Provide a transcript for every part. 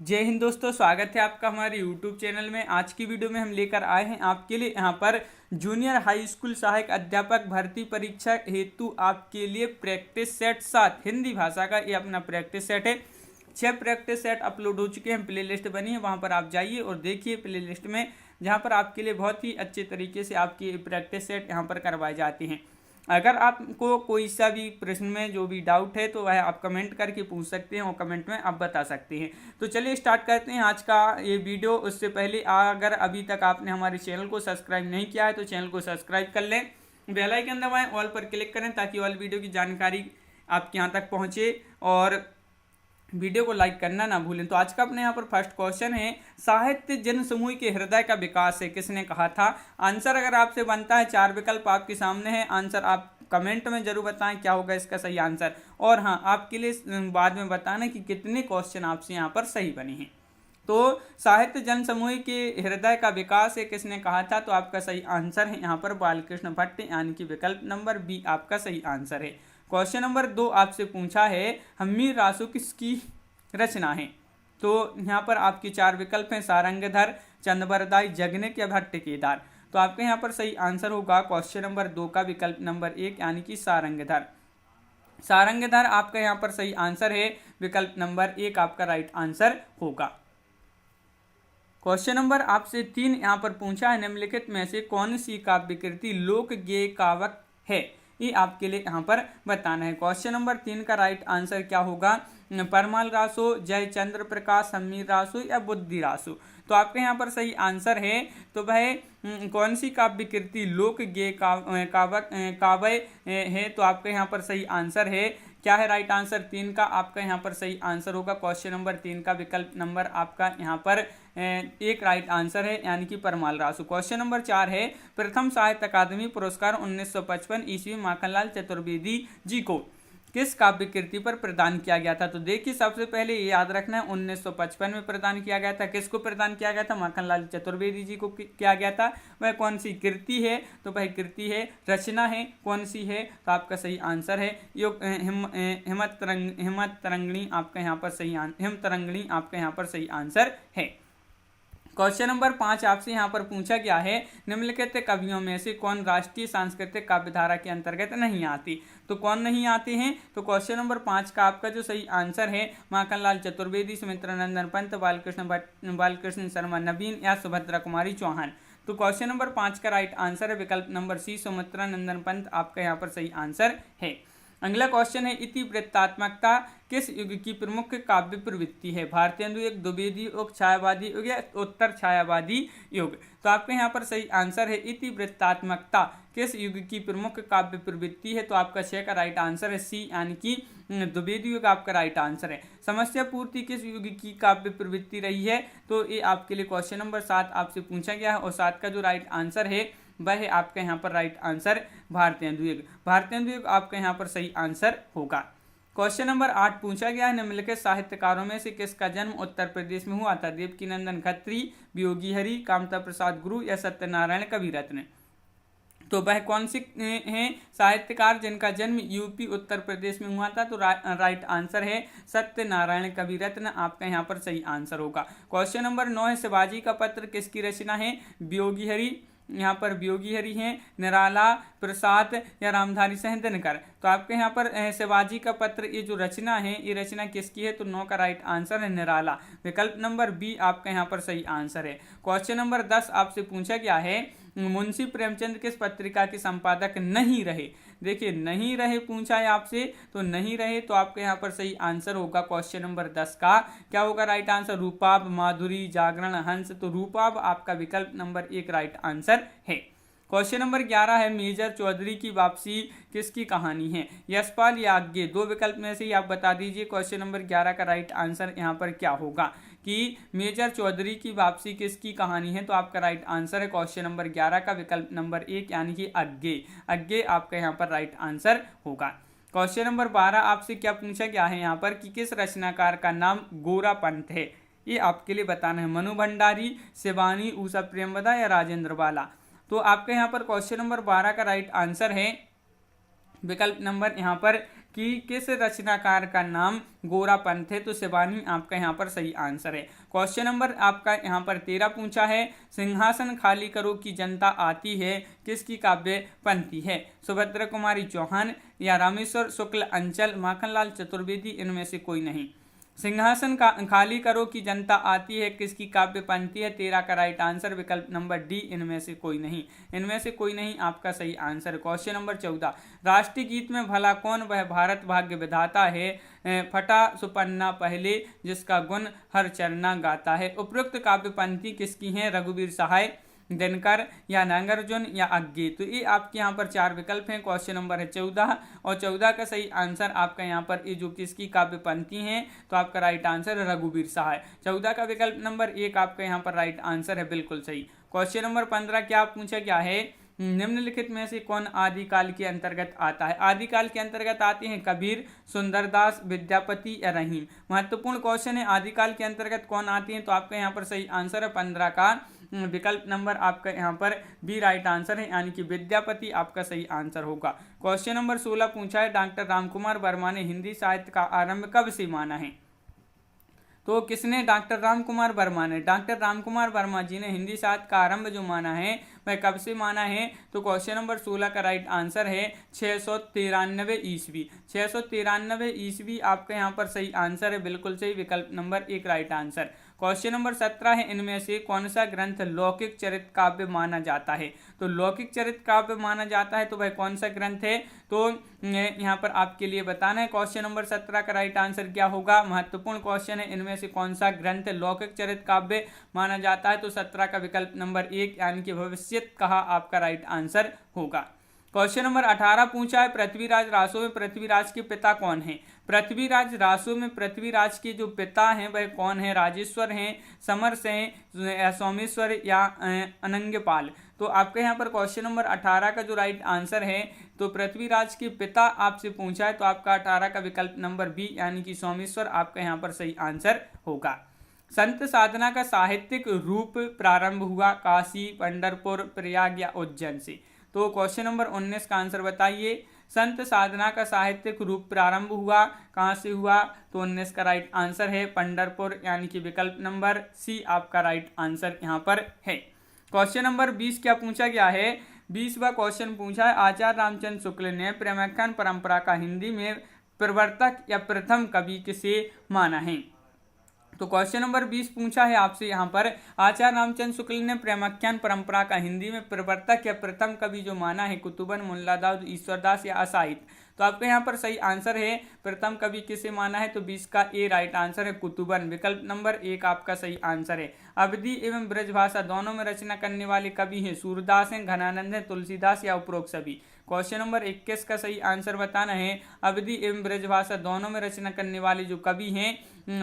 जय हिंद दोस्तों, स्वागत है आपका हमारे YouTube चैनल में। आज की वीडियो में हम लेकर आए हैं आपके लिए यहाँ पर जूनियर हाई स्कूल सहायक अध्यापक भर्ती परीक्षा हेतु आपके लिए प्रैक्टिस सेट 7 हिंदी भाषा का ये अपना प्रैक्टिस सेट है। 6 प्रैक्टिस सेट अपलोड हो चुके हैं, प्ले लिस्ट बनी है, वहाँ पर आप जाइए और देखिए प्ले लिस्ट में, जहाँ पर आपके लिए बहुत ही अच्छे तरीके से आपकी प्रैक्टिस सेट यहाँ पर करवाए जाते हैं। अगर आपको कोई सा भी प्रश्न में जो भी डाउट है तो वह आप कमेंट करके पूछ सकते हैं और कमेंट में आप बता सकते हैं। तो चलिए स्टार्ट करते हैं आज का ये वीडियो। उससे पहले अगर अभी तक आपने हमारे चैनल को सब्सक्राइब नहीं किया है तो चैनल को सब्सक्राइब कर लें, बेल आइकन दबाएं, ऑल पर क्लिक करें ताकि ऑल वीडियो की जानकारी आपके यहाँ तक पहुँचे और वीडियो को लाइक करना ना भूलें। तो आज का अपने यहाँ पर फर्स्ट क्वेश्चन है, साहित्य जन समूह के हृदय का विकास है, किसने कहा था? आंसर अगर आपसे बनता है, 4 विकल्प आपके सामने है, आंसर आप कमेंट में जरूर बताएं क्या होगा इसका सही आंसर। और हाँ, आपके लिए बाद में बताना कि कितने क्वेश्चन आपसे यहाँ पर सही बने हैं। तो साहित्य जन समूह के हृदय का विकास है, किसने कहा था? तो आपका सही आंसर है यहाँ पर बालकृष्ण भट्ट, यानी कि विकल्प नंबर बी आपका सही आंसर है। क्वेश्चन नंबर 2 आपसे पूछा है, हम्मीर रासो किसकी रचना है? तो यहाँ पर आपके 4 विकल्प हैं, सारंगधर, चंदबरदाई, जगनिक या भट्ट केदार। तो आपके यहाँ पर सही आंसर होगा क्वेश्चन नंबर 2 का विकल्प नंबर 1 यानी कि सारंगधर। सारंगधर आपका यहाँ पर सही आंसर है, विकल्प नंबर 1 आपका राइट आंसर होगा। क्वेश्चन नंबर आपसे 3 यहाँ पर पूछा है, निम्नलिखित में से कौन सी काव्य कृति लोक गेय काव्य है? ये आपके लिए यहाँ पर बताना है। क्वेश्चन नंबर 3 का राइट आंसर क्या होगा? परमाल रासो, जयचंद्र प्रकाश, हम्मीर रासो या बुद्धि रासो। तो आपके यहाँ पर सही आंसर है, तो वह कौन सी काव्य कृति लोक गेय काव्य है? तो आपके यहाँ पर सही आंसर है, क्या है राइट आंसर? 3 का आपका यहाँ पर सही आंसर होगा। क्वेश्चन नंबर 3 का विकल्प नंबर आपका यहाँ पर 1 राइट आंसर है, यानी कि परमाल रासो। क्वेश्चन नंबर 4 है, प्रथम साहित्य अकादमी पुरस्कार 1955 ईस्वी माखनलाल चतुर्वेदी जी को किस काव्य कृति पर प्रदान किया गया था? तो देखिए, सबसे पहले ये याद रखना है, 1955 में प्रदान किया गया था। किसको प्रदान किया गया था? माखनलाल चतुर्वेदी जी को किया गया था। वह कौन सी कृति है? तो वह कृति है, रचना है, कौन सी है? तो आपका सही आंसर है हिमत तरंगिणी आपका यहाँ पर सही हिम तरंगिणी आपका यहाँ पर सही आंसर है। क्वेश्चन नंबर 5 आपसे यहाँ पर पूछा गया है, निम्नलिखित कवियों में से कौन राष्ट्रीय सांस्कृतिक काव्यधारा के अंतर्गत नहीं आती? तो कौन नहीं आते हैं? तो क्वेश्चन नंबर 5 का आपका जो सही आंसर है, माखनलाल चतुर्वेदी, सुमित्रानंदन पंत, बालकृष्ण शर्मा नवीन या सुभद्रा कुमारी चौहान। तो क्वेश्चन नंबर 5 का राइट आंसर है, विकल्प नंबर सी सुमित्रानंदन पंत आपका यहाँ पर सही आंसर है। अगला क्वेश्चन है, इतिवृत्तात्मकता किस युग की प्रमुख काव्य प्रवृत्ति है? भारतेंदु युग, द्विवेदी युग, छायावादी युग या उत्तर छायावादी युग? तो आपके यहाँ पर सही आंसर है, इतिवृत्तात्मकता किस युग की प्रमुख काव्य प्रवृत्ति है? तो आपका 6 का राइट आंसर है सी, यानी कि द्विवेदी युग आपका राइट आंसर है। समस्या पूर्ति किस युग की काव्य प्रवृत्ति रही है? तो ये आपके लिए क्वेश्चन नंबर 7 आपसे पूछा गया है और 7 का जो राइट आंसर है वह है आपका यहाँ पर राइट आंसर भारतेंदु युग। भारतेंदु युग आपका यहाँ पर सही आंसर होगा। क्वेश्चन नंबर 8 पूछा गया है, निम्नलिखित साहित्यकारों में से किसका जन्म उत्तर प्रदेश में हुआ था? देवकीनंदन खत्री, वियोगी हरि, कामता प्रसाद गुरु या सत्यनारायण कविरत्न? तो वह कौन से हैं साहित्यकार जिनका जन्म यूपी उत्तर प्रदेश में हुआ था? तो राइट आंसर है सत्यनारायण कविरत्न आपका यहाँ पर सही आंसर होगा। क्वेश्चन नंबर 9 है, शिवाजी का पत्र किसकी रचना है? वियोगी हरि, यहाँ पर वियोगी हरि हैं, निराला प्रसाद या रामधारी सिंह दिनकर? तो आपके यहाँ पर शिवाजी का पत्र ये जो रचना है, ये रचना किसकी है? तो 9 का राइट आंसर है निराला, विकल्प नंबर बी आपका यहाँ पर सही आंसर है। क्वेश्चन नंबर 10 आपसे पूछा गया है, मुंशी प्रेमचंद किस पत्रिका के संपादक नहीं रहे? देखिए, नहीं रहे पूछा है आपसे, तो नहीं रहे तो आपके यहाँ पर सही आंसर होगा क्वेश्चन नंबर 10 का क्या होगा राइट आंसर? रूपाब, माधुरी, जागरण, हंस। तो रूपाब आपका विकल्प नंबर 1 राइट आंसर है। क्वेश्चन नंबर 11 है, मेजर चौधरी की वापसी किसकी कहानी है? यशपाल या आज्ञे? 2 विकल्प में से ही आप बता दीजिए क्वेश्चन नंबर 11 का राइट आंसर यहाँ पर क्या होगा कि मेजर चौधरी की वापसी किसकी कहानी है? तो आपका राइट आंसर है क्वेश्चन नंबर 11 का विकल्प नंबर 1 यानी कि अज्ञे। अज्ञे आपका यहाँ पर राइट आंसर होगा। क्वेश्चन नंबर 12 आपसे क्या पूछा गया है यहाँ पर कि किस रचनाकार का नाम गोरा पंथ है? ये आपके लिए बताना है, मनु भंडारी, शिवानी, उषा प्रेमवदा या राजेंद्र बाला? तो आपके यहाँ पर क्वेश्चन नंबर 12 का राइट आंसर है विकल्प नंबर यहाँ पर कि किस रचनाकार का नाम गोरापंथ है, तो शिवानी आपका यहाँ पर सही आंसर है। क्वेश्चन नंबर आपका यहाँ पर 13 पूछा है, सिंहासन खाली करो की जनता आती है, किसकी काव्य पंक्ति है? सुभद्रा कुमारी चौहान या रामेश्वर शुक्ल अंचल, माखनलाल चतुर्वेदी, इनमें से कोई नहीं। सिंहासन का खाली करो की जनता आती है किसकी काव्य पंक्ति है? 13 का राइट आंसर विकल्प नंबर डी, इनमें से कोई नहीं। इनमें से कोई नहीं आपका सही आंसर। क्वेश्चन नंबर 14, राष्ट्रीय गीत में भला कौन वह भारत भाग्य विधाता है, फटा सुपन्ना पहले जिसका गुण हर चरना गाता है? उपरोक्त काव्य पंक्ति किसकी है? रघुवीर सहाय, दिनकर या नागार्जुन या अज्ञे। तो ये आपके यहाँ पर 4 विकल्प हैं। क्वेश्चन नंबर है 14 और 14 का सही आंसर आपका यहाँ पर ये जो किसकी काव्य पंक्ति है, तो आपका राइट आंसर है रघुवीर सहाय। 14 का विकल्प नंबर 1 आपका यहाँ पर राइट आंसर है, बिल्कुल सही। क्वेश्चन नंबर 15 क्या पूछा गया है, निम्नलिखित में से कौन आदिकाल के अंतर्गत आता है? आदिकाल के अंतर्गत आते हैं कबीर, सुंदरदास, विद्यापति या रहीम। महत्वपूर्ण क्वेश्चन है, आदिकाल के अंतर्गत कौन आते हैं, तो आपका यहाँ पर सही आंसर है 15 का विकल्प नंबर आपका यहाँ पर बी राइट आंसर है, यानी कि विद्यापति आपका सही आंसर होगा। क्वेश्चन नंबर 16 पूछा है, डॉक्टर रामकुमार वर्मा ने हिंदी साहित्य का आरंभ कब से माना है? तो किसने? डॉक्टर रामकुमार वर्मा ने। डॉक्टर रामकुमार वर्मा जी ने हिंदी साहित्य का आरंभ जो माना है वह कब से माना है? तो क्वेश्चन नंबर 16 का राइट आंसर है 693 ईस्वी। 693 ईस्वी आपका यहाँ पर सही आंसर है, बिल्कुल सही, विकल्प number 1 right answer. Question number 17 है, इनमें से कौन सा ग्रंथ लौकिक चरित काव्य माना जाता है? तो लौकिक चरित काव्य माना जाता है तो वह कौन सा ग्रंथ है? तो यहाँ पर आपके लिए बताना है। क्वेश्चन नंबर 17 का राइट आंसर क्या होगा? महत्वपूर्ण क्वेश्चन है, इनमें से कौन सा ग्रंथ लौकिक चरित काव्य माना जाता है? तो 17 का विकल्प नंबर 1 यानी कि भविष्यत कहा आपका राइट आंसर होगा। क्वेश्चन नंबर 18 पूछा है, पृथ्वीराज रासो में पृथ्वीराज के पिता कौन है? पृथ्वीराज रासो में पृथ्वीराज के जो पिता हैं वह कौन है? राजेश्वर हैं, समरस हैं, सोमेश्वर या अनंगपाल। तो आपके यहाँ पर क्वेश्चन नंबर 18 का जो राइट आंसर है, तो पृथ्वीराज के पिता आपसे पूछा है, तो आपका 18 का विकल्प नंबर बी यानी कि सोमेश्वर आपका यहाँ पर सही आंसर होगा। संत साधना का साहित्यिक रूप प्रारंभ हुआ काशी, पंढरपुर, प्रयाग या उज्जैन से? तो क्वेश्चन नंबर 19 का आंसर बताइए। संत साधना का साहित्यिक रूप प्रारंभ हुआ कहाँ से हुआ? तो 19 का राइट आंसर है पंढरपुर, यानी कि विकल्प नंबर सी आपका राइट आंसर यहाँ पर है। क्वेश्चन नंबर 20 क्या पूछा गया है? 20वां क्वेश्चन पूछा है, आचार्य रामचंद्र शुक्ल ने प्रेमाख्यान परंपरा का हिंदी में प्रवर्तक या प्रथम कवि किसे माना है? तो क्वेश्चन नंबर 20 पूछा है आपसे यहाँ पर, आचार्य रामचंद्र शुक्ल ने प्रेमाख्यान परंपरा का हिंदी में प्रवर्तक या प्रथम कवि जो माना है कुतुबन, मुल्लादाऊद, ईश्वरदास या असाहित? तो आपके यहाँ पर सही आंसर है प्रथम कवि किसे माना है? तो 20 का ए राइट आंसर है कुतुबन, विकल्प नंबर 1 आपका सही आंसर है। अवधी एवं ब्रजभाषा दोनों में रचना करने वाले कवि हैं सूरदास हैं, घनानंद हैं, तुलसीदास या उपरोक्त सभी? क्वेश्चन नंबर 21 का सही आंसर बताना है। अवधी एवं ब्रजभाषा दोनों में रचना करने वाले जो कवि हैं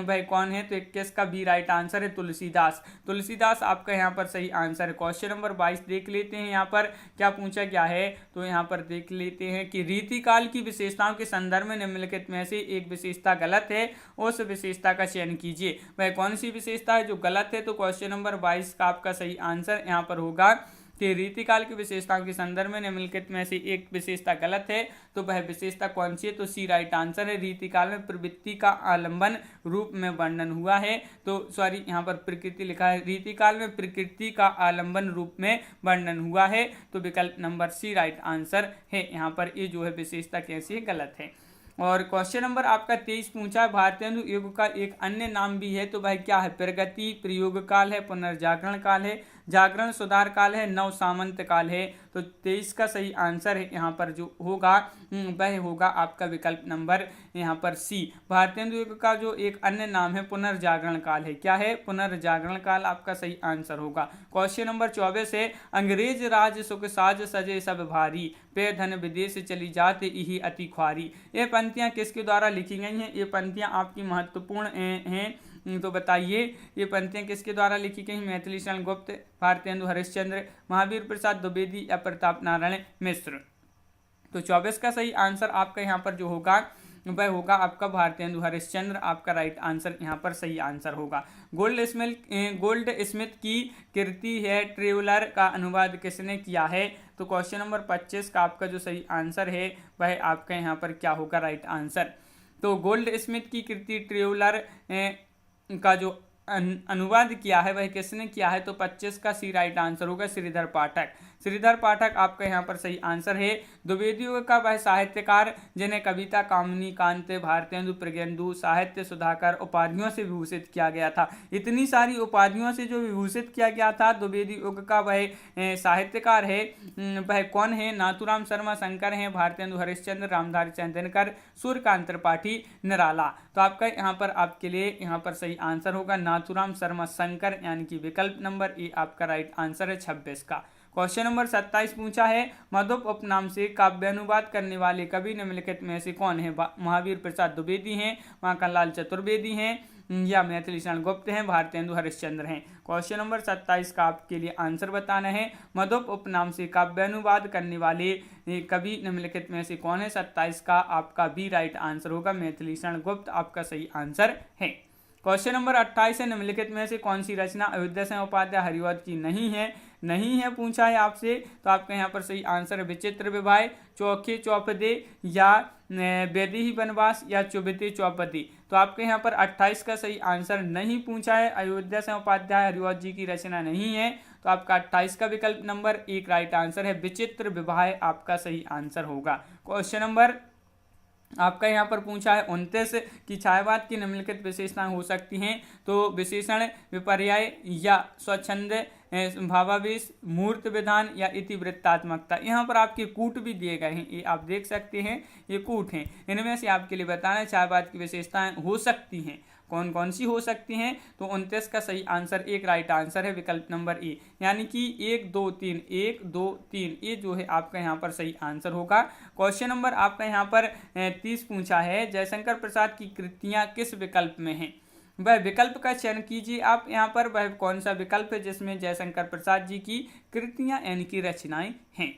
वह कौन है? तो 21 का बी राइट आंसर है तुलसीदास। तुलसीदास आपका यहाँ पर सही आंसर है। क्वेश्चन नंबर 22 देख लेते हैं यहाँ पर क्या पूछा गया है। तो यहाँ पर देख लेते हैं कि रीतिकाल की विशेषताओं के संदर्भ में निम्नलिखित में से एक विशेषता गलत है, उस विशेषता का चयन कीजिए। वह कौन सी विशेषता है जो गलत है? तो क्वेश्चन नंबर 22 का आपका सही आंसर यहाँ पर होगा कि रीतिकाल की विशेषताओं के संदर्भ में निम्नलिखित में से एक विशेषता गलत है, तो वह विशेषता कौन सी है? तो सी राइट आंसर है। रीतिकाल में प्रवृत्ति का आलंबन रूप में वर्णन हुआ है, तो सॉरी यहाँ पर प्रकृति लिखा है, रीतिकाल में प्रकृति का आलंबन रूप में वर्णन हुआ है, तो विकल्प नंबर सी राइट आंसर है। यहाँ पर ये जो है विशेषता कैसी है? गलत है। और क्वेश्चन नंबर आपका 23 पूछा है, भारतेंदु युग का एक अन्य नाम भी है, तो वह क्या है? प्रगति, प्रयोग काल है, पुनर्जागरण काल है, जागरण सुधार काल है, नव सामंत काल है? तो 23 का सही आंसर है यहाँ पर जो होगा वह होगा आपका विकल्प नंबर यहाँ पर सी। भारतेंदु युग का जो एक अन्य नाम है पुनर्जागरण काल है। क्या है? पुनर्जागरण काल आपका सही आंसर होगा। क्वेश्चन नंबर 24 है, अंग्रेज राज सुख साज सजे सब भारी, पे धन विदेश चली जाते यही अति ख्वारी। ये पंक्तियाँ किसके द्वारा लिखी गई हैं? ये पंक्तियाँ आपकी महत्वपूर्ण हैं, तो बताइए ये पंक्तियाँ किसके द्वारा लिखी गई? मैथिली शरण गुप्त, भारतेंदु हरिश्चंद्र, महावीर प्रसाद द्विवेदी या प्रताप नारायण मिश्र? तो 24 का सही आंसर आपका यहाँ पर जो होगा वह होगा आपका भारतेंदु हरिश्चंद्र, आपका राइट आंसर यहाँ पर सही आंसर होगा। गोल्ड स्मिथ की कृति है ट्रेवलर का अनुवाद किसने किया है? तो क्वेश्चन नंबर 25 का आपका जो सही आंसर है वह आपका यहाँ पर क्या होगा राइट आंसर। तो गोल्ड स्मिथ की कृति ट्रेवलर का जो अनुवाद किया है वह किसने किया है, तो 25 का सी राइट आंसर होगा श्रीधर पाठक। श्रीधर पाठक आपका यहाँ पर सही आंसर है। द्विवेदी युग का वह साहित्यकार जिन्हें कविता, कामिनी कांत, भारतेंदु, प्रज्ञेंदु, साहित्य सुधाकर उपाधियों से विभूषित किया गया था। इतनी सारी उपाधियों से जो विभूषित किया गया था द्विवेदी युग का वह साहित्यकार है, वह कौन है, नाथूराम शर्मा शंकर हैं, भारतेंदु हरिश्चंद्र, रामधारी सिंह दिनकर, सूर्यकांत त्रिपाठी निराला। तो आपका यहाँ पर आपके लिए यहाँ पर सही आंसर होगा नाथूराम शर्मा शंकर, यानी कि विकल्प नंबर ए आपका राइट आंसर है 26 का। क्वेश्चन नंबर 27 पूछा है मधुप उपनाम से काव्यानुवाद करने वाले कवि निम्नलिखित में से कौन है। महावीर प्रसाद द्विवेदी हैं, माखनलाल चतुर्वेदी हैं, या मैथिली शरण गुप्त हैं, भारतेंदु हरिश्चंद्र हैं। क्वेश्चन नंबर 27 का आपके लिए आंसर बताना है। मधुप उपनाम से काव्यानुवाद करने वाले कवि निम्नलिखित में से कौन है। 27 का आपका भी राइट आंसर होगा मैथिली शरण गुप्त, आपका सही आंसर है। क्वेश्चन नंबर 28 है निम्नलिखित में से कौन सी रचना अयोध्या सिंह उपाध्याय हरिवंश की नहीं है पूछा है आपसे। तो आपका यहाँ पर सही आंसर है विचित्र विवाह, चौखे चौपदे, या वैदेही वनवास, या चुभते चौपदी। तो आपके यहाँ पर 28 का सही आंसर नहीं पूछा है, अयोध्या सिंह उपाध्याय हरिवंश जी की रचना नहीं है। तो आपका 28 का विकल्प नंबर एक राइट आंसर है विचित्र विवाह, आपका सही आंसर होगा। क्वेश्चन नंबर आपका यहाँ पर पूछा है 29 की छायावाद की निम्नलिखित विशेषताएं हो सकती हैं। तो विशेषण, विपर्याय, या स्वच्छंद, भावावेश, मूर्त विधान, या इतिवृत्तात्मकता। यहाँ पर आपके कूट भी दिए गए हैं, ये आप देख सकते हैं, ये कूट हैं। इनमें से आपके लिए बताना छायावाद की विशेषताएं हो सकती हैं, कौन कौन सी हो सकती हैं। तो 29 का सही आंसर एक राइट आंसर है विकल्प नंबर ए, यानी कि 1 2 3 1 2 3 ये जो है आपका यहाँ पर सही आंसर होगा। क्वेश्चन नंबर आपका यहाँ पर 30 पूछा है जयशंकर प्रसाद की कृतियाँ किस विकल्प में हैं। वह विकल्प का चयन कीजिए आप यहाँ पर, वह कौन सा विकल्प है जिसमें जयशंकर प्रसाद जी की कृतियाँ यानी कि रचनाएं हैं।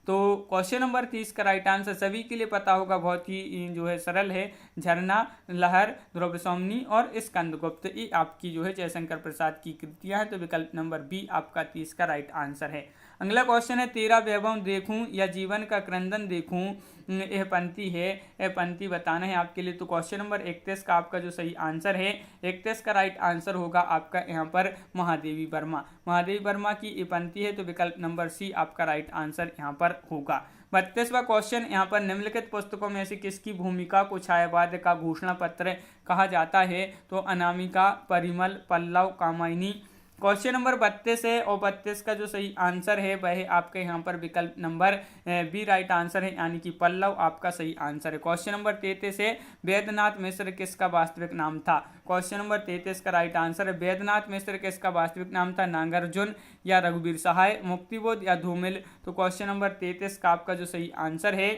तो क्वेश्चन नंबर 30 का राइट आंसर सभी के लिए पता होगा, बहुत ही जो है सरल है, झरना, लहर, ध्रुव सौमनी और स्कंदगुप्त, ये आपकी जो है जयशंकर प्रसाद की कृतियां हैं। तो विकल्प नंबर बी आपका 30 का राइट आंसर है। अगला क्वेश्चन है तेरा वैभव देखूं या जीवन का क्रंदन देखूं, यह पंक्ति है, यह पंक्ति बताना है आपके लिए। तो क्वेश्चन नंबर 31 का आपका जो सही आंसर है 31 का राइट आंसर होगा आपका यहाँ पर महादेवी वर्मा। महादेवी वर्मा की ये पंक्ति है, तो विकल्प नंबर सी आपका राइट आंसर यहाँ पर होगा। 32वां क्वेश्चन यहाँ पर निम्नलिखित पुस्तकों में से किसकी भूमिका को छायावाद का घोषणा पत्र कहा जाता है। तो अनामिका, परिमल, पल्लव, कामायनी। क्वेश्चन नंबर 32 है और 32 का जो सही आंसर है वह आपके यहाँ पर विकल्प नंबर बी राइट आंसर है, यानी कि पल्लव आपका सही आंसर है। क्वेश्चन नंबर 33 है वैद्यनाथ मिश्र किसका वास्तविक नाम था। क्वेश्चन नंबर 33 का राइट आंसर है वैद्यनाथ मिश्र किसका वास्तविक नाम था, नागार्जुन, या रघुवीर सहाय, मुक्तिबोध, या धूमिल। तो क्वेश्चन नंबर 33 का आपका जो सही आंसर है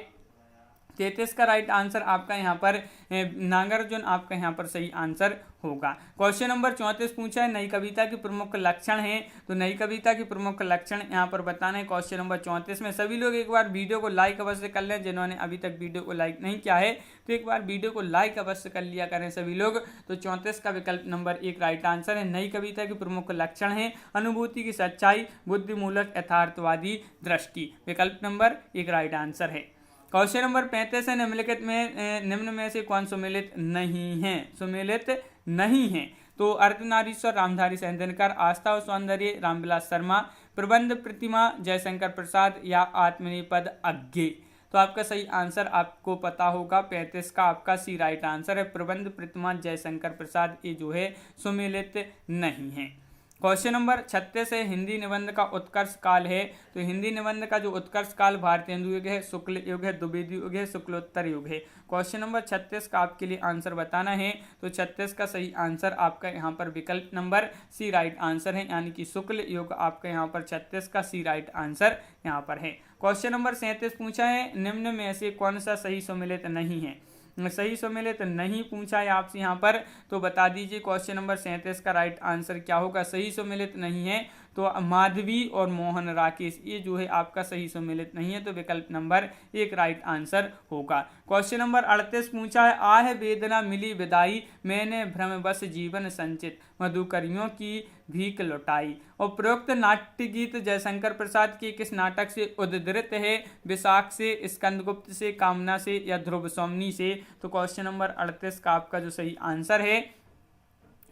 33 का राइट आंसर आपका यहाँ पर नागार्जुन आपका यहाँ पर सही आंसर होगा। क्वेश्चन नंबर 34 पूछा है नई कविता की प्रमुख लक्षण है। तो नई कविता की प्रमुख लक्षण यहाँ पर बताना है क्वेश्चन नंबर 34 में। सभी लोग एक बार वीडियो को लाइक अवश्य कर लें, जिन्होंने अभी तक वीडियो को लाइक नहीं किया है तो एक बार वीडियो को लाइक अवश्य कर लिया करें सभी लोग। तो 34 का विकल्प नंबर एक राइट आंसर है। नई कविता की प्रमुख लक्षण है अनुभूति की सच्चाई, बुद्धिमूलक यथार्थवादी दृष्टि, विकल्प नंबर एक राइट आंसर है। क्वेश्चन नंबर 35 है निम्न में से कौन सुमेलित नहीं है। सुमेलित नहीं है तो अर्धनारीश्वर रामधारी सिंह दिनकर, आस्था और सौंदर्य रामविलास शर्मा, प्रबंध प्रतिमा जयशंकर प्रसाद, या आत्मनिपद अज्ञे। तो आपका सही आंसर आपको पता होगा 35 का आपका सी राइट आंसर है प्रबंध प्रतिमा जयशंकर प्रसाद, ये जो है सुमेलित नहीं है। क्वेश्चन नंबर 36 है हिंदी निबंध का उत्कर्ष काल है। तो हिंदी निबंध का जो उत्कर्ष काल भारतेंदु युग है, शुक्ल युग है, द्विवेदी युग है, शुक्लोत्तर युग है। क्वेश्चन नंबर 36 का आपके लिए आंसर बताना है। तो 36 का सही आंसर आपका यहाँ पर विकल्प नंबर सी राइट आंसर है, यानी कि शुक्ल युग आपका यहाँ पर 36 का सी राइट आंसर यहाँ पर है। क्वेश्चन नंबर 37 पूछा है निम्न में से कौन सा सही सम्मिलित नहीं है। सही सम्मिलित नहीं पूछा है आपसे यहाँ पर, तो बता दीजिए क्वेश्चन नंबर 37 का राइट आंसर क्या होगा। सही सम्मिलित नहीं है तो माधवी और मोहन राकेश, ये जो है आपका सही सम्मिलित नहीं है, तो विकल्प नंबर 1 राइट आंसर होगा। क्वेश्चन नंबर 38 पूछा है, आह वेदना मिली विदाई, मैंने भ्रमवश जीवन संचित, मधुकरियों की भीख लौटाई। और प्रयुक्त नाट्य गीत जयशंकर प्रसाद के किस नाटक से उद्धृत है? विशाख से, स्कंदगुप्त से, कामना से या ध्रुव सोमनी से? तो क्वेश्चन नंबर 38 का आपका जो सही आंसर है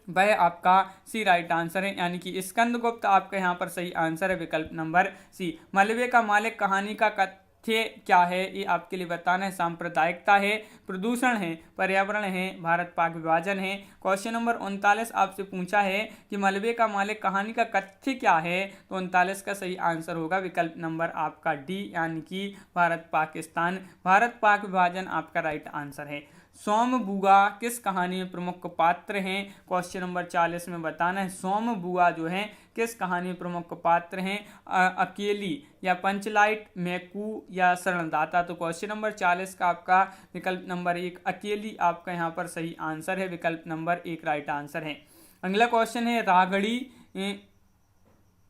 वह आपका सी राइट आंसर है, यानी कि स्कंदगुप्त आपका यहाँ पर सही आंसर है, विकल्प नंबर सी। मलबे का मालिक कहानी का तथ्य क्या है? ये आपके लिए बताना है। सांप्रदायिकता है, प्रदूषण है, पर्यावरण है, भारत पाक विभाजन है। क्वेश्चन नंबर 39 आपसे पूछा है कि मलबे का मालिक कहानी का तथ्य क्या है? तो 39 का सही आंसर होगा विकल्प नंबर आपका डी, यानी कि भारत पाकिस्तान, भारत पाक विभाजन आपका राइट आंसर है। सोम बुआ किस कहानी में प्रमुख पात्र हैं? क्वेश्चन नंबर 40 में बताना है। सोम बुआ जो है किस कहानी में प्रमुख पात्र हैं? अकेली या पंचलाइट, मैकू या शरणदाता? तो क्वेश्चन नंबर 40 का आपका विकल्प नंबर 1 अकेली आपका यहाँ पर सही आंसर है, विकल्प नंबर 1 राइट आंसर है। अगला क्वेश्चन है,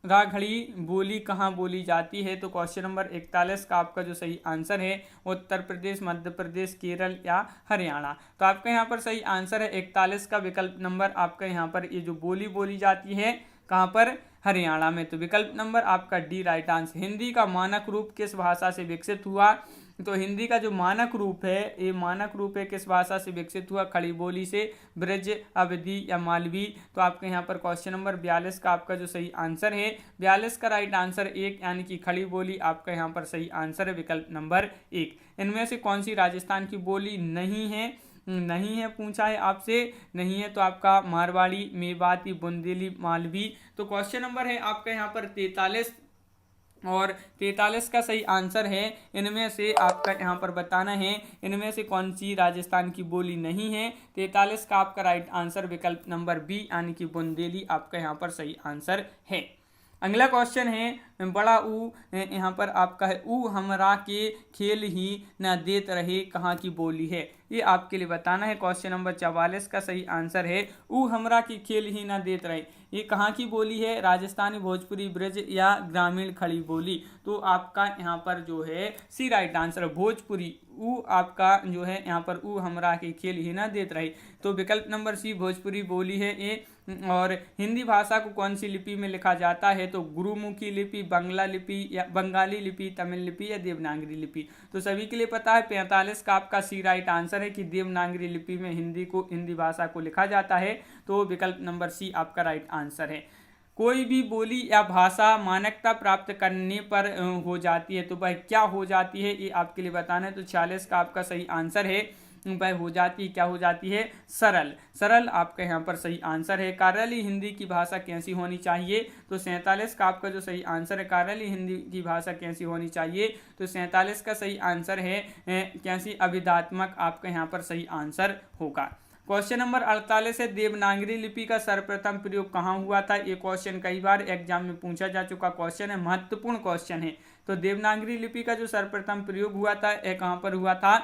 राघड़ी बोली कहाँ बोली जाती है? तो क्वेश्चन नंबर 41 का आपका जो सही आंसर है उत्तर प्रदेश, मध्य प्रदेश, केरल या हरियाणा? तो आपका यहाँ पर सही आंसर है 41 का विकल्प नंबर आपका यहाँ पर ये जो बोली बोली जाती है कहाँ पर? हरियाणा में। तो विकल्प नंबर आपका डी राइट आंसर। हिंदी का मानक रूप किस भाषा से विकसित हुआ? तो हिंदी का जो मानक रूप है, ये मानक रूप है किस भाषा से विकसित हुआ? खड़ी बोली से, ब्रज, अवधी या मालवी? तो आपके यहाँ पर क्वेश्चन नंबर 42 का आपका जो सही आंसर है, 42 का राइट आंसर 1, यानी कि खड़ी बोली आपका यहाँ पर सही आंसर है, विकल्प नंबर 1। इनमें से कौन सी राजस्थान की बोली नहीं है? पूछा है आपसे, नहीं है तो आपका मारवाड़ी, मेवाती, बुंदेली, मालवी। तो क्वेश्चन नंबर है आपका यहाँ पर 43 और 43 का सही आंसर है। इनमें से आपका यहाँ पर बताना है इनमें से कौन सी राजस्थान की बोली नहीं है। 43 का आपका राइट आंसर विकल्प नंबर बी, यानी कि बुंदेली आपका यहाँ पर सही आंसर है। अगला क्वेश्चन है, बड़ा ऊ यहाँ पर आपका है, ऊ हमरा के खेल ही न देत रहे कहाँ की बोली है? ये आपके लिए बताना है। क्वेश्चन नंबर 44 का सही आंसर है, ऊ हमरा की खेल ही न देत रहे, ये कहाँ की बोली है? राजस्थानी, भोजपुरी, ब्रज या ग्रामीण खड़ी बोली? तो आपका यहाँ पर जो है सी राइट आंसर, भोजपुरी। ऊ आपका जो है यहाँ पर ऊ हमरा की खेल ही ना देत रही, तो विकल्प नंबर सी भोजपुरी बोली है ये। और हिंदी भाषा को कौन सी लिपि में लिखा जाता है? तो गुरुमुखी लिपि, बंगला लिपि या बंगाली लिपि, तमिल लिपि या देवनागरी लिपि? तो सभी के लिए पता है 45 का आपका सी राइट आंसर है कि देवनागरी लिपि में हिंदी भाषा को लिखा जाता है, तो विकल्प नंबर सी आपका राइट आंसर है। कोई भी बोली या भाषा मानकता प्राप्त करने पर हो जाती है, तो वह क्या हो जाती है? ये आपके लिए बताना है। तो 46 का आपका सही आंसर है, वह हो जाती है, क्या हो जाती है? सरल। सरल आपका यहाँ पर सही आंसर है। कार्यली हिंदी की भाषा कैसी होनी चाहिए? तो 47 का आपका जो सही आंसर है, कार्यली हिंदी की भाषा कैसी होनी चाहिए? तो 47 का सही आंसर है कैसी? अभिधात्मक आपका यहाँ पर सही आंसर होगा। क्वेश्चन नंबर 48 है, देवनागरी लिपि का सर्वप्रथम प्रयोग कहाँ हुआ था? ये क्वेश्चन कई बार एग्जाम में पूछा जा चुका क्वेश्चन है, महत्वपूर्ण क्वेश्चन है। तो देवनागरी लिपि का जो सर्वप्रथम प्रयोग हुआ था, यह कहाँ पर हुआ था?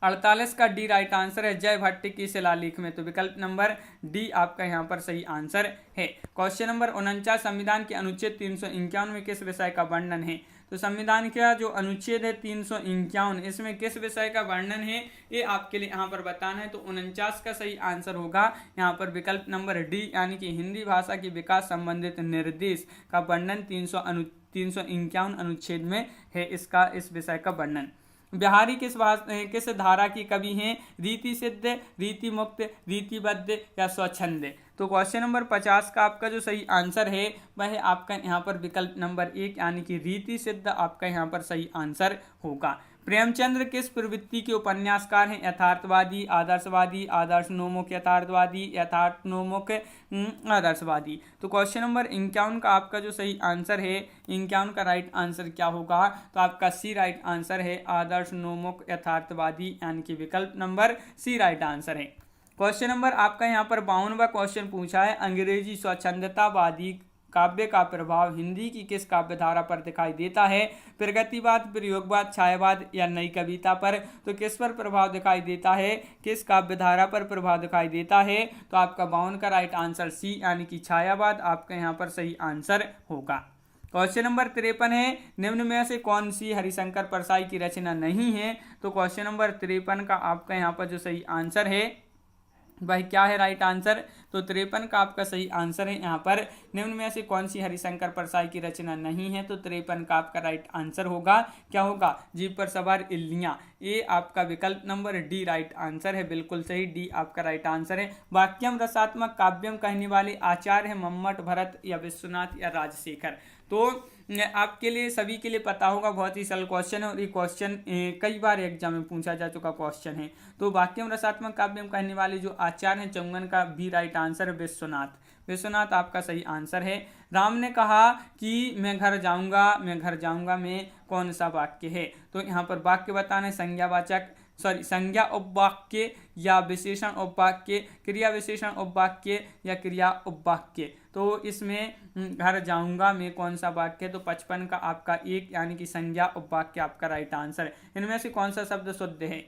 48 का डी राइट आंसर है, जय भट्ट की शिलालेख में। तो विकल्प नंबर डी आपका यहाँ पर सही आंसर है। क्वेश्चन नंबर 49, संविधान के अनुच्छेद 351 में किस विषय का वर्णन है? तो संविधान का जो अनुच्छेद है 351, इसमें किस विषय का वर्णन है? ये आपके लिए यहाँ पर बताना है। तो 49 का सही आंसर होगा यहाँ पर विकल्प नंबर डी, यानी कि हिंदी भाषा के विकास संबंधित निर्देश का वर्णन 351 अनुच्छेद में है, इसका इस विषय का वर्णन। बिहारी किस धारा की कवि हैं? रीति सिद्ध, रीति मुक्त, रीतिबद्ध या स्वच्छंद? तो क्वेश्चन नंबर 50 का आपका जो सही आंसर है वह है आपका यहाँ पर विकल्प नंबर 1, यानी कि रीति सिद्ध आपका यहाँ पर सही आंसर होगा। प्रेमचंद्र किस प्रवृत्ति के उपन्यासकार हैं? यथार्थवादी, आदर्शवादी, आदर्शोन्मुख यथार्थवादी, यथार्थोन्मुख आदर्शवादी? तो क्वेश्चन नंबर 51 का आपका जो सही आंसर है, 51 का राइट आंसर क्या होगा? तो आपका सी राइट आंसर है, आदर्शोन्मुख यथार्थवादी, यानी कि विकल्प नंबर सी राइट आंसर है। क्वेश्चन नंबर आपका यहाँ पर 52वां क्वेश्चन पूछा है, अंग्रेजी स्वच्छंदतावादी काव्य का प्रभाव हिंदी की किस काव्य धारा पर दिखाई देता है? प्रगतिवाद, प्रयोगवाद, छायावाद या नई कविता पर? तो किस पर प्रभाव दिखाई देता है? किस काव्य धारा पर प्रभाव दिखाई देता है? तो आपका 52 का राइट आंसर सी यानी कि छायावाद आपका यहाँ पर सही आंसर होगा। क्वेश्चन नंबर 53 है, निम्न में से कौन सी हरिशंकर परसाई की रचना नहीं है? तो क्वेश्चन नंबर 53 का आपका यहाँ पर जो सही आंसर है भाई क्या है राइट आंसर? तो 53 का आपका सही आंसर है यहाँ पर निम्न में से कौन सी हरिशंकर परसाई की रचना नहीं है? तो 53 का आपका राइट आंसर होगा क्या होगा? जीभ पर सवार इल्लियां। ये आपका विकल्प नंबर डी राइट आंसर है, बिल्कुल सही, डी आपका राइट आंसर है। वाक्यम रसात्मक काव्यम कहने वाले आचार्य है मम्मट, भरत या विश्वनाथ या राजशेखर? तो आपके लिए सभी के लिए पता होगा, बहुत ही सरल क्वेश्चन है और ये क्वेश्चन कई बार एग्जाम में पूछा जा चुका क्वेश्चन है। तो वाक्यम रसात्मक काव्यम कहने वाले जो आचार्य हैं चौंगन का भी राइट आंसर है विश्वनाथ। विश्वनाथ आपका सही आंसर है। राम ने कहा कि मैं घर जाऊंगा में कौन सा वाक्य है? तो यहाँ पर वाक्य बताना है संज्ञा उपवाक्य या विशेषण उपवाक्य, क्रिया विशेषण उपवाक्य या क्रिया उपवाक्य। तो इसमें घर जाऊंगा में कौन सा वाक्य? तो 55 का आपका 1 यानी कि संज्ञा उपवाक्य आपका राइट आंसर है। इनमें से कौन सा शब्द शुद्ध है?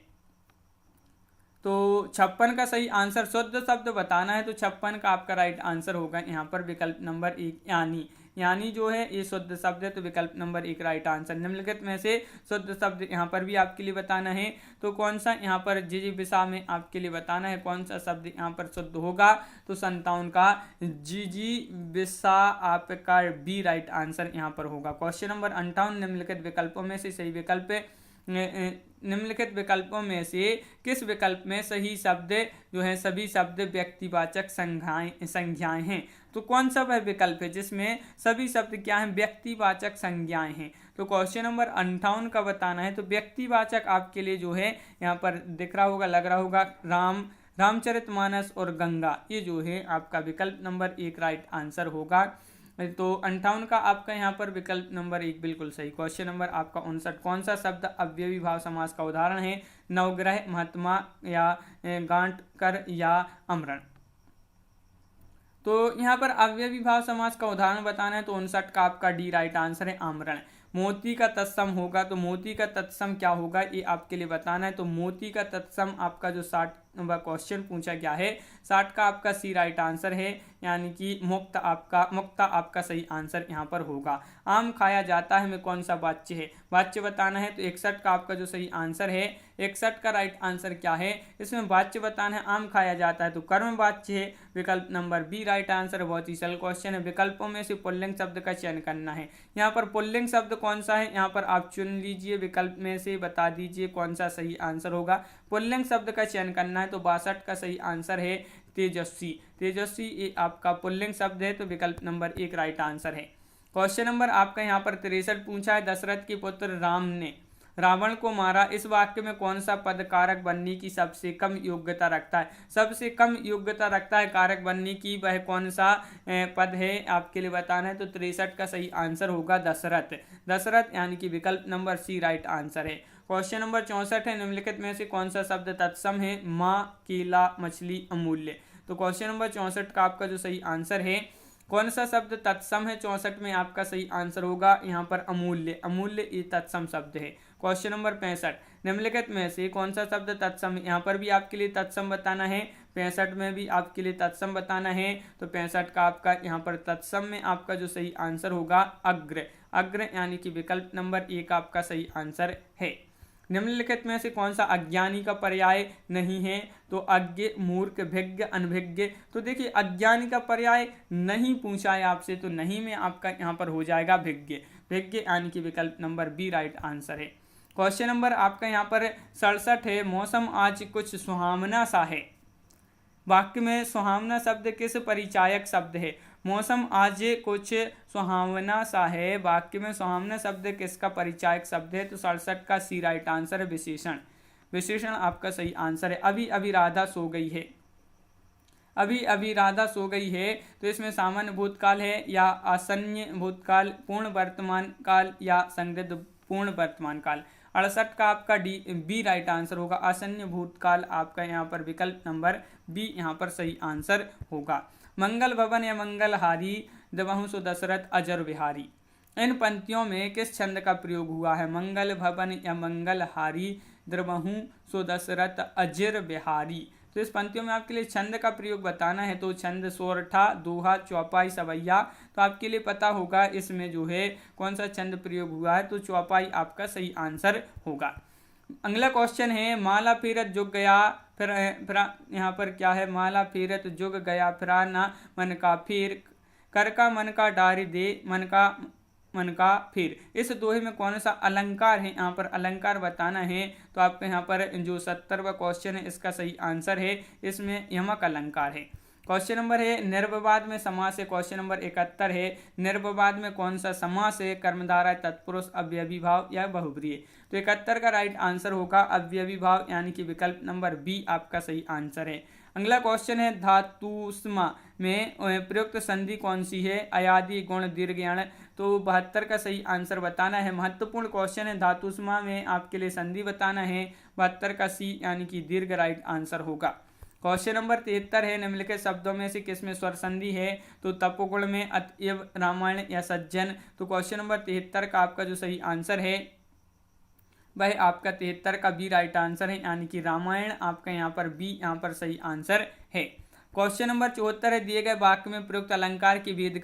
तो 56 का सही आंसर शुद्ध शब्द बताना है, तो 56 का आपका राइट आंसर होगा यहाँ पर विकल्प नंबर 1 यानी जो है ये शुद्ध शब्द है, तो विकल्प नंबर 1 राइट आंसर। निम्नलिखित में से शुद्ध शब्द यहाँ पर भी आपके लिए बताना है, तो कौन सा यहाँ पर जिजीविषा में आपके लिए बताना है कौन सा शब्द यहाँ पर शुद्ध होगा? तो 57 का जिजीविषा आपका बी राइट आंसर यहाँ पर होगा। क्वेश्चन नंबर 58, निम्नलिखित विकल्पों में से सही विकल्प निम्नलिखित विकल्पों में से किस विकल्प में सही शब्द जो है सभी शब्द व्यक्तिवाचक संज्ञाएं हैं? तो कौन सा वह विकल्प है जिसमें सभी शब्द क्या हैं? व्यक्तिवाचक संज्ञाएं हैं। तो क्वेश्चन नंबर 58 का बताना है, तो व्यक्तिवाचक आपके लिए जो है यहाँ पर दिख रहा होगा, लग रहा होगा रामचरितमानस और गंगा, ये जो है आपका विकल्प नंबर 1 राइट आंसर होगा। तो 58 का आपका यहाँ पर विकल्प नंबर 1 बिल्कुल सही। क्वेश्चन नंबर आपका 59, कौन सा शब्द अव्ययी भाव समास का उदाहरण है? नवग्रह, महात्मा या गांठकर या अमरण? तो यहाँ पर अव्ययी भाव समास का उदाहरण बताना है, तो 59 का आपका डी राइट आंसर है आमरण। मोती का तत्सम होगा, तो मोती का तत्सम क्या होगा ये आपके लिए बताना है। तो मोती का तत्सम आपका जो 60 नंबर क्वेश्चन पूछा गया है 60 का आपका सी राइट आंसर है, यानी कि मुक्ता आपका सही आंसर यहाँ पर होगा। आम खाया जाता है में कौन सा वाच्य है? वाच्य बताना है, तो 61 का आपका जो सही आंसर है 61 का राइट आंसर क्या है? इसमें वाच्य बताना है, आम खाया जाता है तो कर्म वाच्य है, विकल्प नंबर बी राइट आंसर। बहुत ही सरल क्वेश्चन है। विकल्पों में से पुल्लिंग शब्द का चयन करना है। यहाँ पर पुल्लिंग शब्द कौन सा है? यहाँ पर आप चुन लीजिए, विकल्प में से बता दीजिए कौन सा सही आंसर होगा। पुल्लिंग शब्द का चयन करना है, तो 62 का सही आंसर है तेजस्वी ये आपका पुल्लिंग शब्द है, तो विकल्प नंबर 1 राइट आंसर है। क्वेश्चन नंबर आपका यहाँ पर 63 पूछा है, दशरथ के पुत्र राम ने रावण को मारा, इस वाक्य में कौन सा पद कारक बनने की सबसे कम योग्यता रखता है? सबसे कम योग्यता रखता है कारक बनने की, वह कौन सा पद है आपके लिए बताना है। तो 63 का सही आंसर होगा दशरथ यानी कि विकल्प नंबर सी राइट आंसर है। क्वेश्चन नंबर 64 है, निम्नलिखित में से कौन सा शब्द तत्सम है? माँ, केला, मछली, अमूल्य। तो क्वेश्चन नंबर 64 का आपका जो सही आंसर है, कौन सा शब्द तत्सम है? 64 में आपका सही आंसर होगा यहाँ पर अमूल्य ये तत्सम शब्द है। क्वेश्चन नंबर 65, निम्नलिखित में से कौन सा शब्द तत्सम? यहाँ पर भी आपके लिए तत्सम बताना है, 65 में भी आपके लिए तत्सम बताना है। तो 65 का आपका यहाँ पर तत्सम में आपका जो सही आंसर होगा अग्र यानी कि विकल्प नंबर 1 आपका सही आंसर है। निम्नलिखित में से कौन सा अज्ञानी का पर्याय नहीं है? तो अज्ञ, मूर्ख, भिज्ञ, अनभिज्ञ। तो देखिए अज्ञानी का पर्याय नहीं पूछा है आपसे, तो नहीं में आपका यहाँ पर हो जाएगा भिज्ञ यानी कि विकल्प नंबर बी राइट आंसर है। क्वेश्चन नंबर आपका यहाँ पर 67 है, मौसम आज कुछ सुहावना सा है, वाक्य में सुहावना शब्द किस परिचायक शब्द है? मौसम आज कुछ सुहावना सा है, वाक्य में सुहावना शब्द किसका परिचायक शब्द है? तो 67 का सी राइट आंसर है विशेषण आपका सही आंसर है। अभी राधा सो गई है, तो इसमें सामान्य भूतकाल है या आसन्न भूतकाल, पूर्ण वर्तमान काल या संदिग्ध पूर्ण वर्तमान काल? 68 का आपका बी राइट आंसर होगा, आसन्न भूतकाल आपका यहाँ पर विकल्प नंबर बी यहाँ पर सही आंसर होगा। मंगल भवन या मंगलहारी द्रवहु सो दशरथ अजर बिहारी। इन पंक्तियों में किस छंद का प्रयोग हुआ है? मंगल भवन या मंगलहारी, द्रवहु सो दशरथ अजर बिहारी। तो इस पंक्तियों में आपके लिए छंद का प्रयोग बताना है, तो छंद सोरठा, दोहा, चौपाई, सवैया। तो आपके लिए पता होगा इसमें जो है कौन सा छंद प्रयोग हुआ है, तो चौपाई आपका सही आंसर होगा। अगला क्वेश्चन है, माला फेरत जुग गया फिर यहाँ पर क्या है? माला फेरत जुग गया फिरा ना मन का फेर, कर का मन का डारी दे मन का फिर। इस दोहे में कौन सा अलंकार है? यहाँ पर अलंकार बताना है। तो आपके यहाँ पर जो 70वां क्वेश्चन है इसका सही आंसर है, इसमें यमक अलंकार है। क्वेश्चन नंबर है, निर्विवाद में समास है। क्वेश्चन नंबर 71 है, निर्विवाद में कौन सा समास है? कर्मधारय, तत्पुरुष, अव्ययी भाव या बहुब्रीहि। तो 71 का राइट आंसर होगा अव्ययी भाव, यानी कि विकल्प नंबर बी आपका सही आंसर है। अगला क्वेश्चन है, धातुष्मा में प्रयुक्त संधि कौन सी है? अयादि, गुण, दीर्घयण। तो 72 का सही आंसर बताना है। महत्वपूर्ण क्वेश्चन है, धातुष्मा में आपके लिए संधि बताना है। 72 का सी यानी कि दीर्घ राइट आंसर होगा। क्वेश्चन नंबर 73 है, निम्नलिखित शब्दों में से किसमें स्वर संधि है? तो तपोगुण में, अतएव, रामायण या सज्जन। तो क्वेश्चन नंबर 73 का आपका जो सही आंसर है वह आपका 73 का बी राइट आंसर है, यानी कि रामायण आपका यहाँ पर बी यहाँ पर सही आंसर है। क्वेश्चन नंबर 74 है, दिए गए वाक्य में प्रयुक्त अलंकार की भेद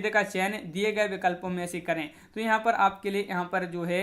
का चयन दिए गए विकल्पों में से करें। तो यहाँ पर आपके लिए यहाँ पर जो है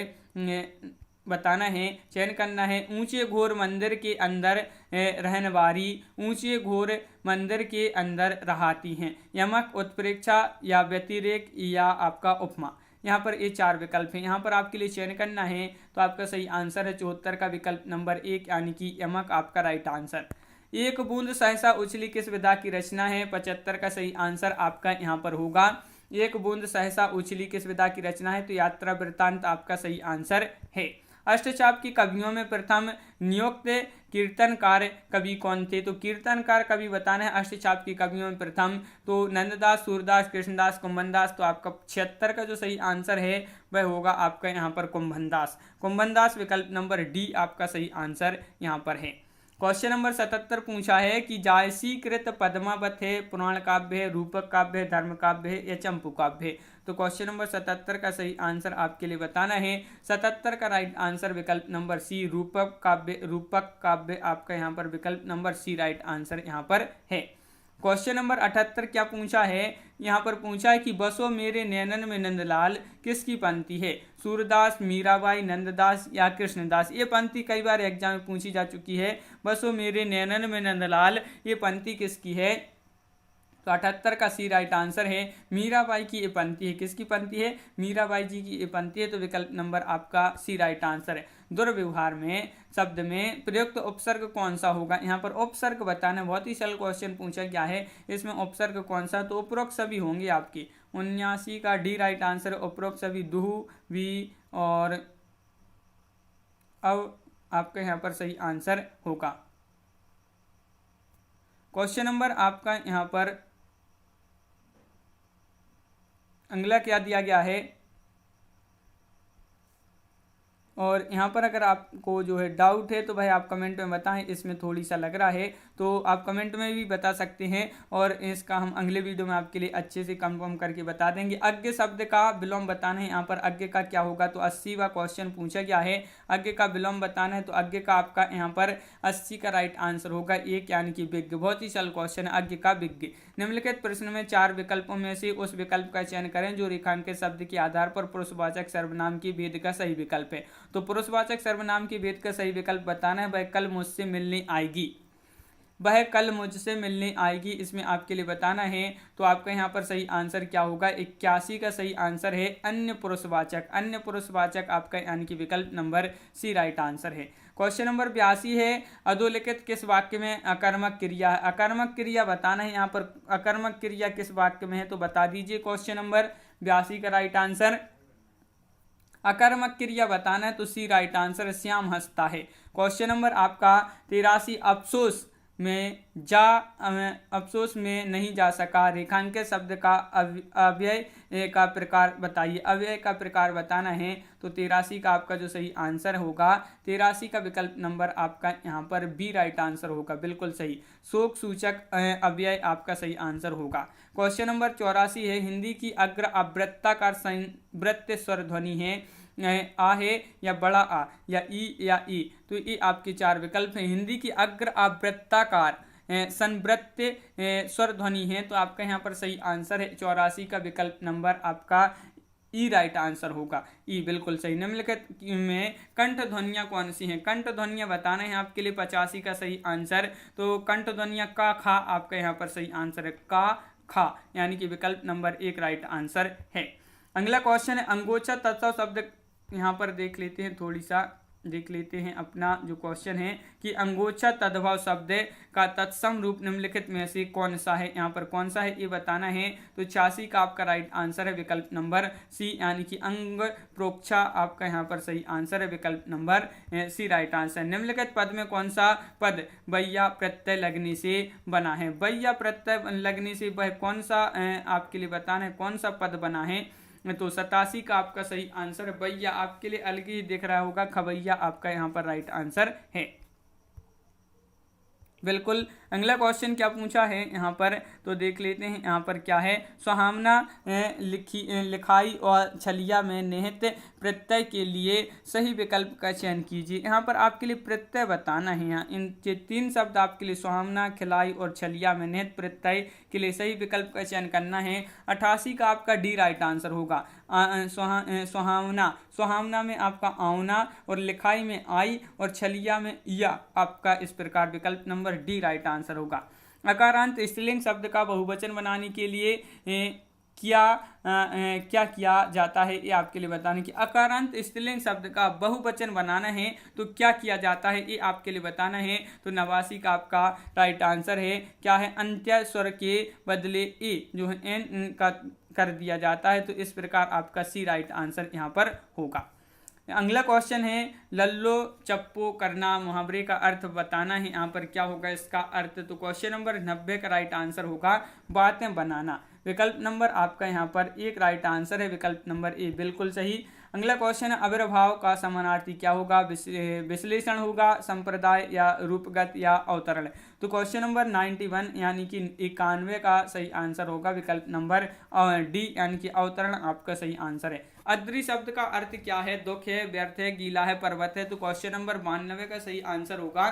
बताना है, चयन करना है। ऊंचे घोर मंदिर के अंदर रहनवारी, ऊंचे घोर मंदिर के अंदर रहाती हैं। यमक, उत्प्रेक्षा या व्यतिरेक या आपका उपमा। यहाँ पर ये 4 विकल्प हैं, यहाँ पर आपके लिए चयन करना है। तो आपका सही आंसर है 74 का विकल्प नंबर 1, यानी कि यमक आपका राइट आंसर। एक बूंद सहसा उछली किस विधा की रचना है? 75 का सही आंसर आपका यहाँ पर होगा। एक बूंद सहसा उछली किस विधा की रचना है? तो यात्रा वृत्तांत आपका सही आंसर है। अष्टचाप की कवियों में प्रथम नियुक्त कीर्तनकार कवि कौन थे? तो कीर्तनकार कवि बताना है अष्टचाप की कवियों में प्रथम। तो नंददास, सूरदास, कृष्णदास, कुंभनदास। तो आपका 76 का जो सही आंसर है वह होगा आपका यहाँ पर कुंभनदास। कुंभनदास विकल्प नंबर डी आपका सही आंसर यहाँ पर है। क्वेश्चन नंबर 77 पूछा है कि जायसीकृत पद्मावत है, पुराण काव्य है, रूपक काव्य है, धर्म काव्य है या चंपू काव्य है। तो क्वेश्चन नंबर 77 का सही आंसर आपके लिए बताना है। 77 का राइट आंसर विकल्प नंबर सी रूपक काव्य आपका यहाँ पर विकल्प नंबर सी राइट आंसर यहाँ पर है। क्वेश्चन नंबर 78 क्या पूछा है? यहाँ पर पूछा है कि बसो मेरे नैनन में नंदलाल किसकी पंक्ति है? सूरदास, मीराबाई, नंददास या कृष्णदास। ये पंक्ति कई बार एग्जाम में पूछी जा चुकी है। बसो मेरे नैनन में नंदलाल, ये पंक्ति किसकी है? तो 78 का सी राइट आंसर है। मीराबाई की ये पंक्ति है। किसकी पंक्ति है? मीराबाई जी की ये पंक्ति है। तो विकल्प नंबर आपका सी राइट आंसर है। दुर्व्यवहार में शब्द में प्रयुक्त उपसर्ग कौन सा होगा? यहाँ पर उपसर्ग बताना, बहुत ही सरल क्वेश्चन पूछा गया है। इसमें उपसर्ग कौन सा? तो उपरोक्त सभी होंगे आपकी। 79 का डी राइट आंसर है। उपरोक्त सभी दुहु, वी और अब आपका यहाँ पर सही आंसर होगा। क्वेश्चन नंबर आपका यहाँ पर अगला क्या दिया गया है? और यहाँ पर अगर आपको जो है डाउट है तो भाई आप कमेंट में बताएं, इसमें थोड़ी सा लग रहा है तो आप कमेंट में भी बता सकते हैं और इसका हम अगले वीडियो में आपके लिए अच्छे से कंफर्म करके बता देंगे। अज्ञ शब्द का विलोम बताना है। यहाँ पर अज्ञ का क्या होगा? तो 80वां क्वेश्चन पूछा गया है। अज्ञ का विलोम बताना है तो अज्ञ का आपका यहाँ पर 80 का राइट आंसर होगा 1, यानी कि विज्ञ। बहुत ही सरल क्वेश्चन है, अज्ञ का विज्ञ। निम्नलिखित प्रश्न में 4 विकल्पों में से उस विकल्प का चयन करें जो रेखांकित शब्द के आधार पर पुरुषवाचक सर्वनाम की भेद का सही विकल्प है। तो पुरुषवाचक सर्वनाम की भेद का सही विकल्प बताना है। वह कल मुझसे मिलने आएगी, वह कल मुझसे मिलने आएगी, इसमें आपके लिए बताना है। तो आपका यहाँ पर सही आंसर क्या होगा? 81 का सही आंसर है अन्य पुरुषवाचक। अन्य पुरुषवाचक आपका यानी कि विकल्प नंबर सी राइट आंसर है। क्वेश्चन नंबर 82 है, अधोलिखित किस वाक्य में अकर्मक क्रिया है? अकर्मक क्रिया बताना है। यहाँ पर अकर्मक क्रिया किस वाक्य में है तो बता दीजिए। क्वेश्चन नंबर 82 का राइट आंसर अकर्मक क्रिया बताना है तो सी राइट आंसर श्याम हंसता है। क्वेश्चन नंबर आपका 83, अफसोस में जा अफसोस में नहीं जा सका। रेखांकित शब्द का अव्यय का प्रकार बताइए। अव्यय का प्रकार बताना है तो 83 का आपका जो सही आंसर होगा, 83 का विकल्प नंबर आपका यहाँ पर बी राइट आंसर होगा, बिल्कुल सही। शोक सूचक अव्यय आपका सही आंसर होगा। क्वेश्चन नंबर 84 है, हिंदी की अग्र आवृत्ताकार संवृत्त स्वर ध्वनि है आ है या बड़ा आ या ई। तो ये आपके चार विकल्प हैं। हिंदी की अग्र आवृत्ताकार संवृत्त स्वर ध्वनि है तो आपका यहाँ पर सही आंसर है 84 का विकल्प नंबर आपका ई राइट आंसर होगा, ई बिल्कुल सही। निम्नलिखित में कंठ ध्वनियाँ कौन सी हैं? कंठ ध्वनियाँ बताना है आपके लिए 85 का सही आंसर। तो कंठ ध्वनियाँ का खा आपका यहाँ पर सही आंसर है, का खा, यानी कि विकल्प नंबर 1 राइट आंसर है। अगला क्वेश्चन है, अंगोचा तत्सम शब्द यहाँ पर देख लेते हैं, थोड़ी सा देख लेते हैं अपना जो क्वेश्चन है कि अंगोचा तद्भव शब्द का तत्सम रूप निम्नलिखित में से कौन सा है? यहाँ पर कौन सा है ये बताना है। तो 86 का आपका राइट आंसर है विकल्प नंबर सी, यानी कि अंग प्रोक्षा आपका यहाँ पर सही आंसर है, विकल्प नंबर सी राइट आंसर। निम्नलिखित पद में कौन सा पद बैया प्रत्यय लगने से बना है? बैया प्रत्यय लगने से वह कौन सा आपके लिए बताना है कौन सा पद बना है? तो 87 का आपका सही आंसर है भैया, आपके लिए अलग ही दिख रहा होगा, खबैया आपका यहाँ पर राइट आंसर है, बिल्कुल। अगला क्वेश्चन क्या पूछा है यहाँ पर तो देख लेते हैं। यहाँ पर क्या है, सुहावना लिखाई और छलिया में निहित प्रत्यय के लिए सही विकल्प का चयन कीजिए। यहाँ पर आपके लिए प्रत्यय बताना है। यहाँ इन 3 शब्द आपके लिए सुहावना, खिलाई और छलिया में निहित प्रत्यय के लिए सही विकल्प का चयन करना है। 88 का आपका डी राइट आंसर होगा। सुहावना में आपका आउना और लिखाई में आई और छलिया में या, आपका इस प्रकार विकल्प नंबर डी राइट आंसर होगा। अकारांत स्त्रीलिंग शब्द का बहुवचन बनाने के लिए क्या किया जाता है ये आपके लिए बताने की। अकारांत स्त्रीलिंग शब्द का बहुवचन बनाना है तो क्या किया जाता है ये आपके लिए बताना है। तो 89 का आपका राइट आंसर है क्या है, अंत्य स्वर के बदले ए जो है एन का कर दिया जाता है। तो इस प्रकार आपका सी राइट आंसर यहाँ पर होगा। अगला क्वेश्चन है, लल्लो चप्पो करना मुहावरे का अर्थ बताना है। यहाँ पर क्या होगा इसका अर्थ? तो क्वेश्चन नंबर 90 का राइट आंसर होगा बातें बनाना, विकल्प नंबर आपका यहाँ पर 1 राइट आंसर है, विकल्प नंबर ए बिल्कुल सही। अगला क्वेश्चन है, आविर्भाव का समानार्थी क्या होगा? विश्लेषण होगा, संप्रदाय या रूपगत या अवतरण। तो क्वेश्चन नंबर 91 यानी कि 91 का सही आंसर होगा, विकल्प नंबर डी यानी कि अवतरण आपका सही आंसर है। अद्री शब्द का अर्थ क्या है? दुख है, व्यर्थ है, गीला है, पर्वत है। तो क्वेश्चन नंबर 92 का सही आंसर होगा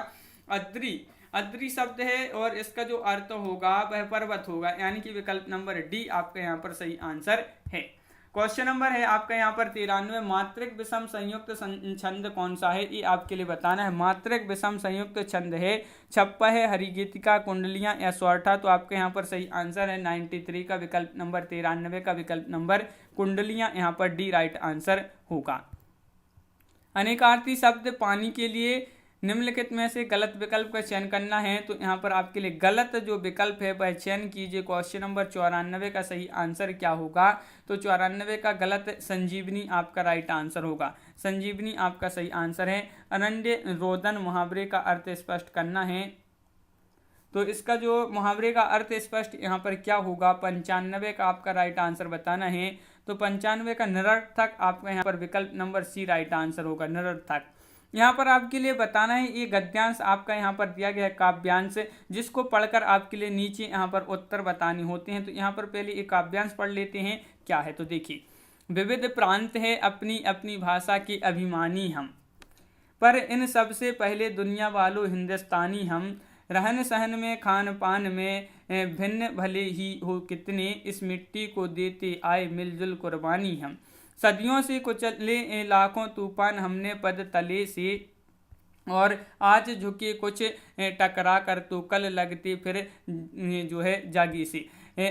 अद्री शब्द है और इसका जो अर्थ होगा वह पर्वत होगा, यानी कि विकल्प नंबर डी आपका यहाँ पर सही आंसर है। क्वेश्चन नंबर है आपका यहाँ पर 93, मात्रिक विषम संयुक्त छंद कौन सा है ये आपके लिए बताना है। मात्रिक विषम संयुक्त छंद है छप्पा है, हरिगीतिका, कुंडलियां या सौरठा। तो आपके यहाँ पर सही आंसर है 93 का विकल्प नंबर 93 का विकल्प नंबर कुंडलियां, यहाँ पर डी राइट आंसर होगा। अनेकार्थी शब्द पानी के लिए निम्नलिखित में से गलत विकल्प का चयन करना है। तो यहाँ पर आपके लिए गलत जो विकल्प है वह चयन कीजिए। क्वेश्चन नंबर 94 का सही आंसर क्या होगा? तो 94 का गलत संजीवनी आपका राइट आंसर होगा, संजीवनी आपका सही आंसर है। अरण्य रोदन मुहावरे का अर्थ स्पष्ट करना है। तो इसका जो मुहावरे का अर्थ स्पष्ट यहाँ पर क्या होगा? 95 का आपका राइट आंसर बताना है। तो 95 का निरर्थक आपका यहाँ पर विकल्प नंबर सी राइट आंसर होगा, निरर्थक। यहाँ पर आपके लिए बताना है, ये गद्यांश आपका यहाँ पर दिया गया है काव्यांश, जिसको पढ़कर आपके लिए नीचे यहाँ पर उत्तर बताने होते हैं। तो यहाँ पर पहले एक काव्यांश पढ़ लेते हैं क्या है। तो देखिए, विविध प्रांत है अपनी अपनी भाषा के अभिमानी हम, पर इन सबसे पहले दुनिया वालों हिंदुस्तानी हम, रहन सहन में खान पान में भिन्न भले ही हो कितने, इस मिट्टी को देते आए मिलजुल कुर्बानी हम, सदियों से कुचले लाखों तूफान हमने पद तले से, और आज झुके कुछ टकरा कर तो कल लगते फिर जो है जागी से,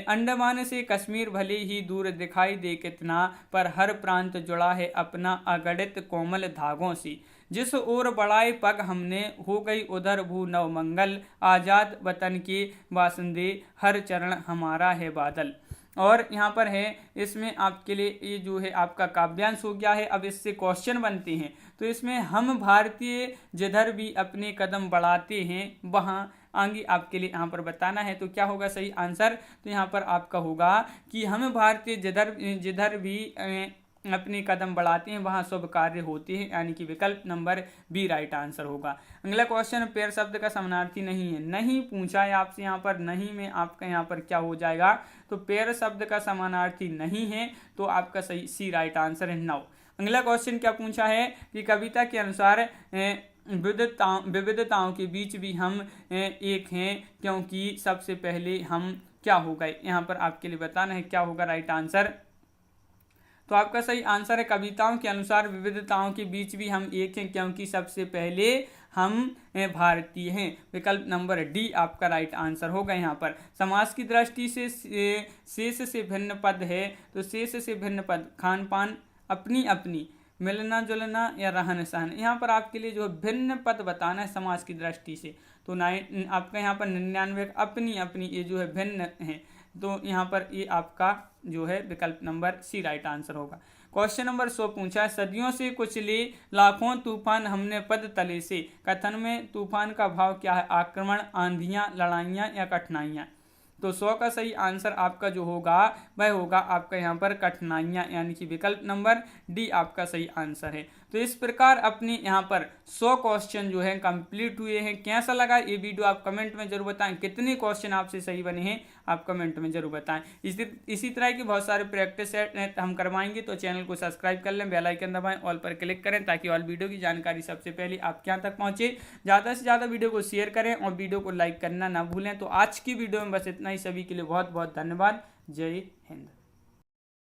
अंडमान से कश्मीर भले ही दूर दिखाई दे कितना, पर हर प्रांत जुड़ा है अपना अगणित कोमल धागों से, जिस ओर बढ़ाए पग हमने हो गई उधर भू नव मंगल, आज़ाद वतन के बासिंदे हर चरण हमारा है बादल। और यहाँ पर है, इसमें आपके लिए ये जो है आपका काव्यांश हो गया है। अब इससे क्वेश्चन बनते हैं। तो इसमें हम भारतीय जिधर भी अपने कदम बढ़ाते हैं वहाँ आगे आपके लिए यहाँ पर बताना है। तो क्या होगा सही आंसर, तो यहाँ पर आपका होगा कि हम भारतीय जिधर भी अपने कदम बढ़ाते हैं वहाँ शुभ कार्य होते हैं, यानी कि विकल्प नंबर बी राइट आंसर होगा। अगला क्वेश्चन, पेड़ शब्द का समानार्थी नहीं है। नहीं पूछा है आपसे यहाँ पर, नहीं में आपका यहाँ पर क्या हो जाएगा, तो पेड़ शब्द का समानार्थी नहीं है, तो आपका सही सी राइट आंसर है 9। अगला क्वेश्चन क्या पूछा है कि कविता के अनुसार विविधताओं के बीच भी हम एक हैं, क्योंकि सबसे पहले हम क्या हो गए, यहाँ पर आपके लिए बताना है क्या होगा राइट आंसर। तो आपका सही आंसर है कविताओं के अनुसार विविधताओं के बीच भी हम एक हैं, क्योंकि सबसे पहले हम भारतीय हैं। विकल्प नंबर डी आपका राइट आंसर होगा। यहाँ पर समास की दृष्टि से शेष से भिन्न पद है, तो शेष से भिन्न पद खान पान, अपनी अपनी, मिलना जुलना या रहन सहन। यहाँ पर आपके लिए जो भिन्न पद बताना है समास की दृष्टि से, तो आपका यहाँ पर 99 अपनी अपनी, ये जो है भिन्न है, तो यहाँ पर ये आपका जो है विकल्प नंबर सी राइट आंसर होगा। क्वेश्चन नंबर 100 पूछा है, सदियों से कुचले लाखों तूफान हमने पद तले से। कथन में तूफान का भाव क्या है, आक्रमण, आंधियां, लड़ाइयाँ या कठिनाइयाँ। तो 100 का सही आंसर आपका जो होगा वह होगा आपका यहाँ पर कठिनाइयाँ, यानी कि विकल्प नंबर डी आपका सही आंसर है। तो इस प्रकार अपने यहाँ पर 100 क्वेश्चन जो है कंप्लीट हुए हैं। कैसा लगा ये वीडियो आप कमेंट में जरूर बताएं, कितने क्वेश्चन आपसे सही बने हैं आप कमेंट में जरूर बताएं। इसी तरह की बहुत सारे प्रैक्टिस हम करवाएंगे, तो चैनल को सब्सक्राइब कर लें, बेल आइकन दबाएं, ऑल पर क्लिक करें, ताकि ऑल वीडियो की जानकारी सबसे पहले आपके यहाँ तक पहुँचे। ज़्यादा से ज़्यादा वीडियो को शेयर करें और वीडियो को लाइक करना ना भूलें। तो आज की वीडियो में बस इतना ही। सभी के लिए बहुत बहुत धन्यवाद। जय हिंद।